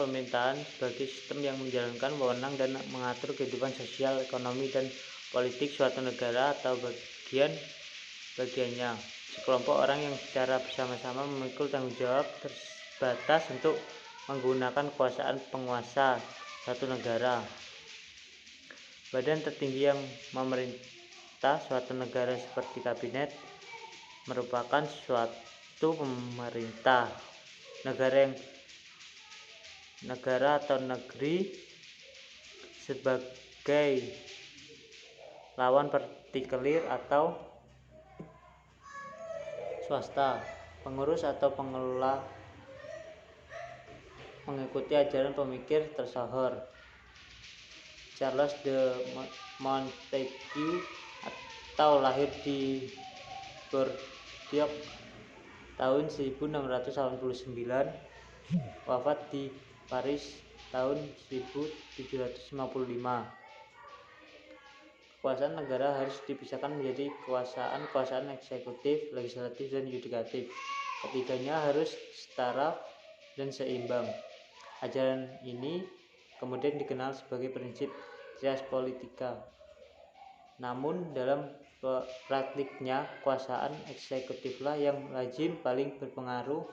pemerintahan sebagai sistem yang menjalankan wewenang dan mengatur kehidupan sosial, ekonomi, dan politik suatu negara atau bagiannya. Sekelompok orang yang secara bersama-sama memikul tanggung jawab terbatas untuk menggunakan kekuasaan penguasa satu negara. Badan tertinggi yang memerintah suatu negara seperti kabinet merupakan suatu pemerintah. Negara atau negeri sebagai lawan partikelir atau swasta. Pengurus atau pengelola mengikuti ajaran pemikir tersohor Charles de Montesquieu atau lahir di Bordeaux tahun 1689, wafat di Paris tahun 1755. Kekuasaan negara harus dipisahkan menjadi kekuasaan eksekutif, legislatif, dan yudikatif. Ketiganya harus setara dan seimbang. Ajaran ini kemudian dikenal sebagai prinsip trias politica. Namun dalam praktiknya, kekuasaan eksekutiflah yang lazim paling berpengaruh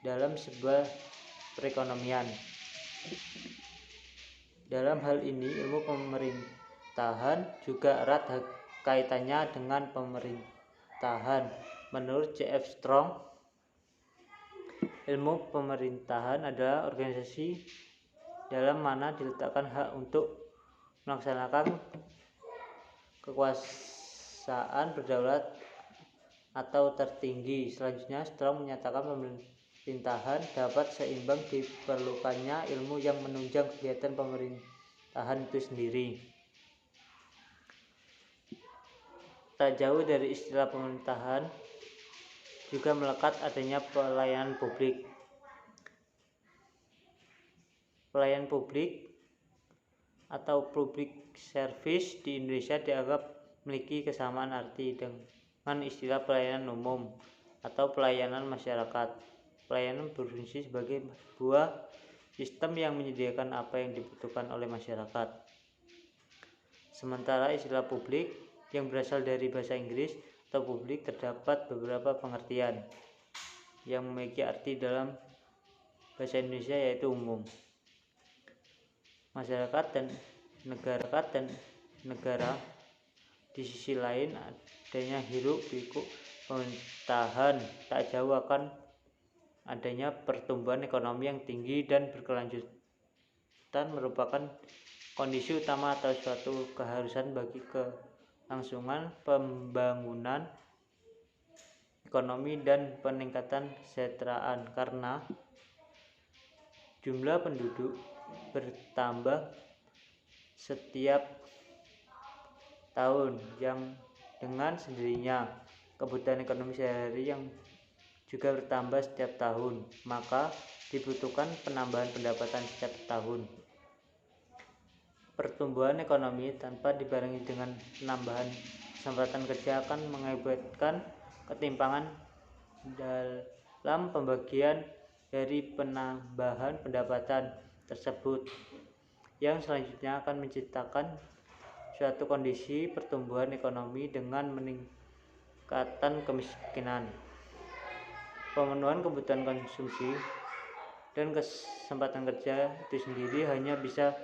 dalam sebuah perekonomian. Dalam hal ini, ilmu pemerintahan juga erat kaitannya dengan pemerintahan. Menurut C.F. Strong, ilmu pemerintahan adalah organisasi dalam mana diletakkan hak untuk melaksanakan kekuasaan berdaulat atau tertinggi. Selanjutnya, Strong menyatakan pemerintahan dapat seimbang diperlukannya ilmu yang menunjang kegiatan pemerintahan itu sendiri. Tak jauh dari istilah pemerintahan juga melekat adanya pelayanan publik. Pelayanan publik atau public service di Indonesia dianggap memiliki kesamaan arti dengan istilah pelayanan umum atau pelayanan masyarakat. Pelayanan berfungsi sebagai sebuah sistem yang menyediakan apa yang dibutuhkan oleh masyarakat. Sementara istilah publik yang berasal dari bahasa Inggris atau publik terdapat beberapa pengertian yang memiliki arti dalam bahasa Indonesia, yaitu umum, masyarakat dan negara. Di sisi lain, adanya hiruk-pikuk pemerintahan tak jauh akan adanya pertumbuhan ekonomi yang tinggi dan berkelanjutan merupakan kondisi utama atau suatu keharusan bagi kelangsungan pembangunan ekonomi dan peningkatan kesejahteraan, karena jumlah penduduk bertambah setiap tahun yang dengan sendirinya kebutuhan ekonomi sehari-hari yang juga bertambah setiap tahun, maka dibutuhkan penambahan pendapatan setiap tahun. Pertumbuhan ekonomi tanpa dibarengi dengan penambahan kesempatan kerja akan mengakibatkan ketimpangan dalam pembagian dari penambahan pendapatan tersebut, yang selanjutnya akan menciptakan suatu kondisi pertumbuhan ekonomi dengan meningkatan kemiskinan. Pemenuhan kebutuhan konsumsi dan kesempatan kerja itu sendiri hanya bisa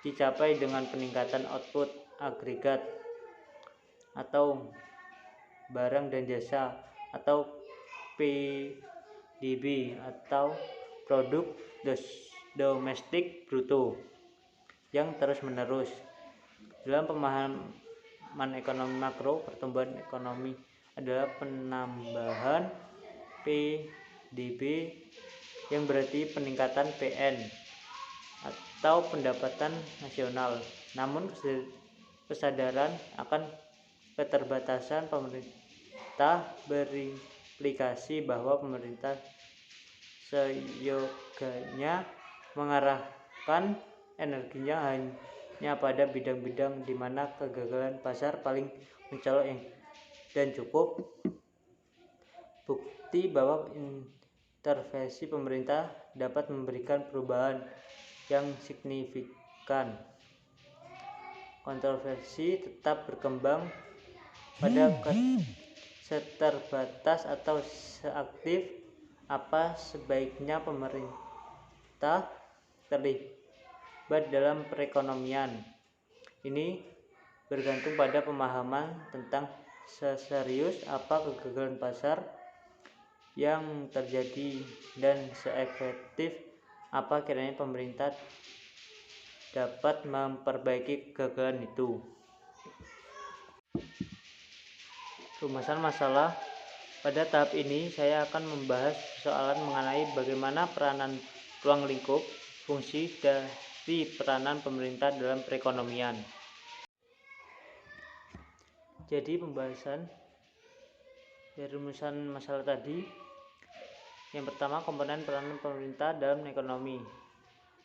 dicapai dengan peningkatan output agregat atau barang dan jasa atau PDB atau produk domestik bruto yang terus-menerus. Dalam pemahaman ekonomi makro, pertumbuhan ekonomi adalah penambahan PDB yang berarti peningkatan PN atau pendapatan nasional. Namun kesadaran akan keterbatasan pemerintah berimplikasi bahwa pemerintah seyogyanya mengarahkan energinya hanya pada bidang-bidang di mana kegagalan pasar paling mencolok dan cukup bukti bahwa intervensi pemerintah dapat memberikan perubahan yang signifikan. Kontroversi tetap berkembang pada seterbatas atau seaktif apa sebaiknya pemerintah terlibat dalam perekonomian. Ini bergantung pada pemahaman tentang seserius apa kegagalan pasar yang terjadi dan seefektif apa kiranya pemerintah dapat memperbaiki kegagalan itu. Rumusan masalah. Pada tahap ini saya akan membahas persoalan mengenai bagaimana peranan ruang lingkup, fungsi dari peranan pemerintah dalam perekonomian. Jadi pembahasan dari rumusan masalah tadi, yang pertama komponen peranan pemerintah dalam ekonomi.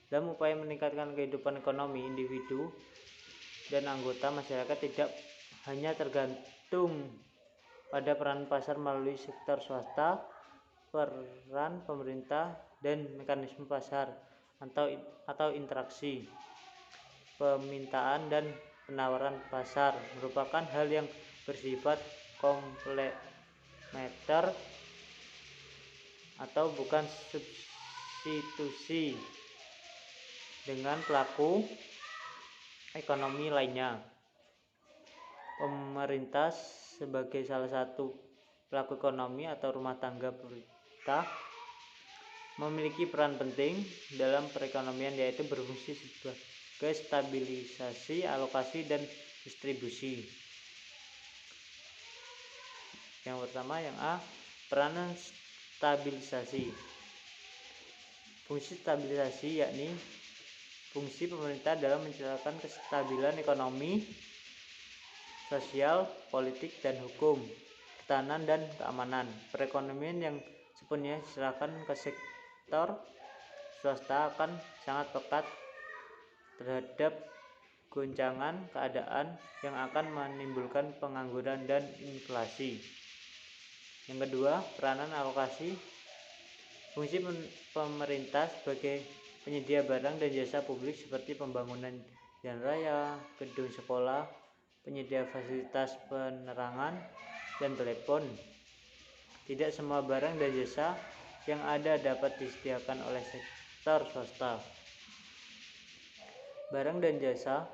Dalam upaya meningkatkan kehidupan ekonomi individu dan anggota masyarakat tidak hanya tergantung pada peran pasar melalui sektor swasta, peran pemerintah dan mekanisme pasar atau interaksi permintaan dan penawaran pasar merupakan hal yang bersifat komplementer atau bukan substitusi dengan pelaku ekonomi lainnya. Pemerintah sebagai salah satu pelaku ekonomi atau rumah tangga pemerintah memiliki peran penting dalam perekonomian, yaitu berfungsi sebagai stabilisasi, alokasi, dan distribusi. Yang pertama, yang A, peranan stabilisasi. Fungsi stabilisasi yakni fungsi pemerintah dalam menciptakan kestabilan ekonomi, sosial, politik, dan hukum, ketahanan dan keamanan. Perekonomian yang sepenuhnya diserahkan ke sektor swasta akan sangat pekat terhadap goncangan keadaan yang akan menimbulkan pengangguran dan inflasi. Yang kedua, peranan alokasi. Fungsi pemerintah sebagai penyedia barang dan jasa publik seperti pembangunan jalan raya, gedung sekolah, penyedia fasilitas penerangan dan telepon. Tidak semua barang dan jasa yang ada dapat disediakan oleh sektor swasta. Barang dan jasa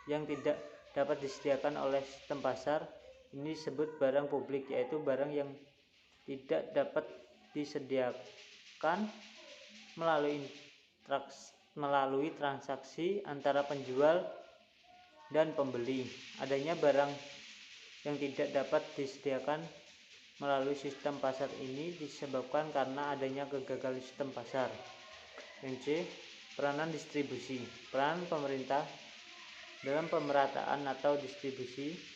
yang tidak dapat disediakan oleh sistem pasar ini disebut barang publik, yaitu barang yang tidak dapat disediakan melalui transaksi antara penjual dan pembeli. Adanya barang yang tidak dapat disediakan melalui sistem pasar ini disebabkan karena adanya kegagalan sistem pasar. Yang C, peranan distribusi. Peran pemerintah dalam pemerataan atau distribusi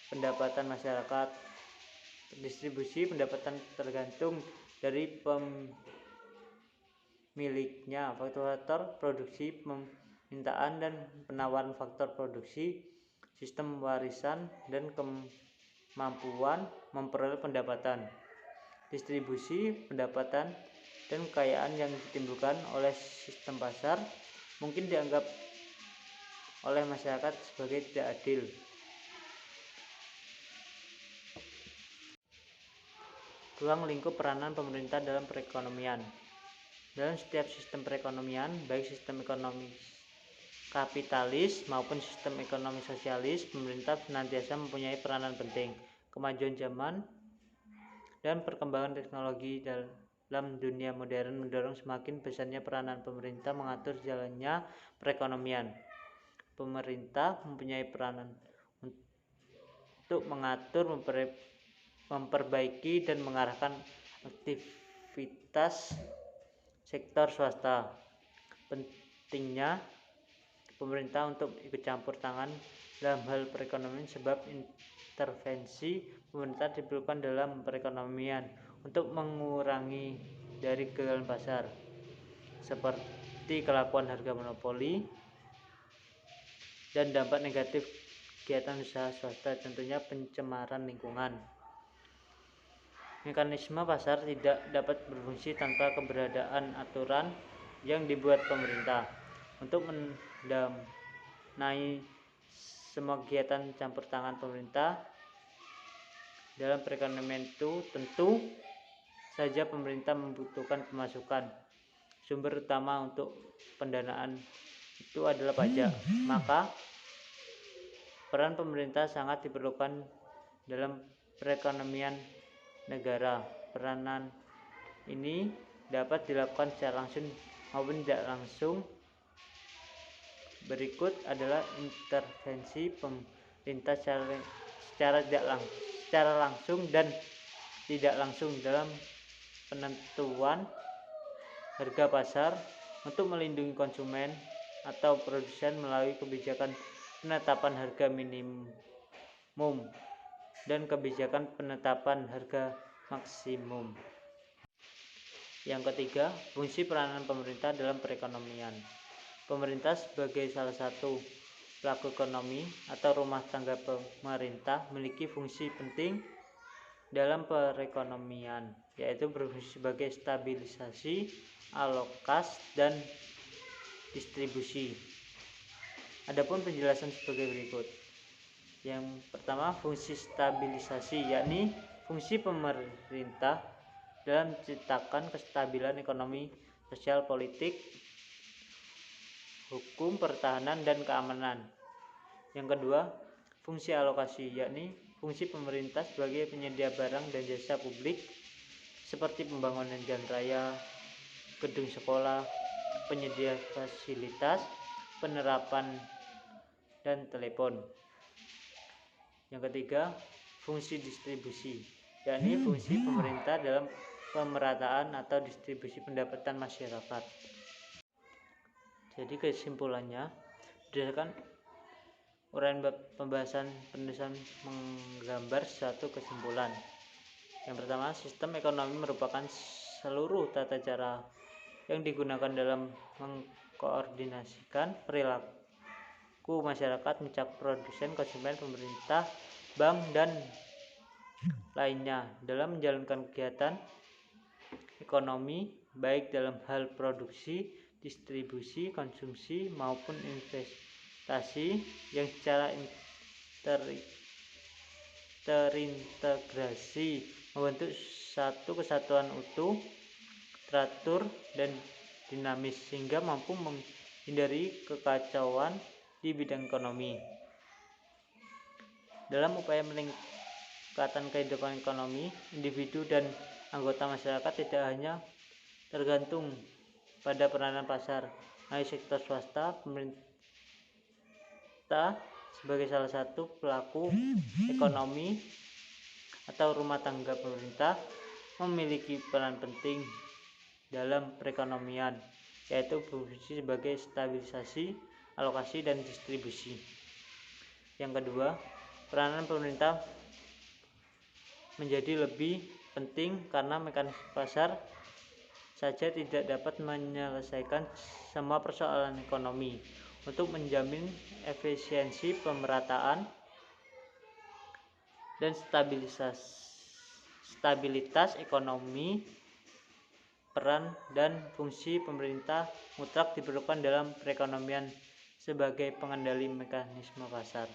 pendapatan masyarakat. Distribusi pendapatan tergantung dari pemiliknya, faktor produksi, permintaan dan penawaran, faktor produksi, sistem warisan, dan kemampuan memperoleh pendapatan. Distribusi pendapatan dan kekayaan yang ditimbulkan oleh sistem pasar mungkin dianggap oleh masyarakat sebagai tidak adil. Ruang lingkup peranan pemerintah dalam perekonomian. Dalam setiap sistem perekonomian, baik sistem ekonomi kapitalis maupun sistem ekonomi sosialis, pemerintah senantiasa mempunyai peranan penting. Kemajuan zaman dan perkembangan teknologi dalam dunia modern mendorong semakin besarnya peranan pemerintah mengatur jalannya perekonomian. Pemerintah mempunyai peranan untuk mengatur, memperbaiki, dan mengarahkan aktivitas sektor swasta. Pentingnya pemerintah untuk ikut campur tangan dalam hal perekonomian sebab intervensi pemerintah diperlukan dalam perekonomian untuk mengurangi dari kegagalan pasar seperti kelakuan harga monopoli dan dampak negatif kegiatan usaha swasta, tentunya pencemaran lingkungan. Mekanisme pasar tidak dapat berfungsi tanpa keberadaan aturan yang dibuat pemerintah. Untuk mendanai semua kegiatan campur tangan pemerintah dalam perekonomian itu, tentu saja pemerintah membutuhkan pemasukan. Sumber utama untuk pendanaan itu adalah pajak. Maka peran pemerintah sangat diperlukan dalam perekonomian negara. Peranan ini dapat dilakukan secara langsung maupun tidak langsung. Berikut adalah intervensi pemerintah secara langsung dan tidak langsung dalam penentuan harga pasar untuk melindungi konsumen atau produsen melalui kebijakan penetapan harga minimum dan kebijakan penetapan harga maksimum. Yang ketiga, fungsi peranan pemerintah dalam perekonomian. Pemerintah sebagai salah satu pelaku ekonomi atau rumah tangga pemerintah memiliki fungsi penting dalam perekonomian, yaitu berfungsi sebagai stabilisasi, alokas, dan distribusi. Adapun penjelasan sebagai berikut. Yang pertama, fungsi stabilisasi, yakni fungsi pemerintah dalam menciptakan kestabilan ekonomi, sosial, politik, hukum, pertahanan, dan keamanan. Yang kedua, fungsi alokasi, yakni fungsi pemerintah sebagai penyedia barang dan jasa publik seperti pembangunan jalan raya, gedung sekolah, penyedia fasilitas, penerapan, dan telepon. Yang ketiga, fungsi distribusi, yakni fungsi pemerintah dalam pemerataan atau distribusi pendapatan masyarakat. Jadi kesimpulannya, berdasarkan uraian pembahasan penulisan menggambar suatu kesimpulan. Yang pertama, sistem ekonomi merupakan seluruh tata cara yang digunakan dalam mengkoordinasikan perilaku masyarakat mencakup produsen, konsumen, pemerintah, bank, dan lainnya dalam menjalankan kegiatan ekonomi baik dalam hal produksi, distribusi, konsumsi, maupun investasi yang secara terintegrasi membentuk satu kesatuan utuh, teratur, dan dinamis sehingga mampu menghindari kekacauan di bidang ekonomi. Dalam upaya meningkatkan kehidupan ekonomi, individu dan anggota masyarakat tidak hanya tergantung pada peranan pasar, baik sektor swasta, pemerintah sebagai salah satu pelaku ekonomi atau rumah tangga pemerintah memiliki peran penting dalam perekonomian, yaitu berfungsi sebagai stabilisasi, alokasi, dan distribusi. Yang kedua, peranan pemerintah menjadi lebih penting karena mekanisme pasar saja tidak dapat menyelesaikan semua persoalan ekonomi. Untuk menjamin efisiensi pemerataan dan stabilitas ekonomi, peran dan fungsi pemerintah mutlak diperlukan dalam perekonomian sebagai pengendali mekanisme pasar.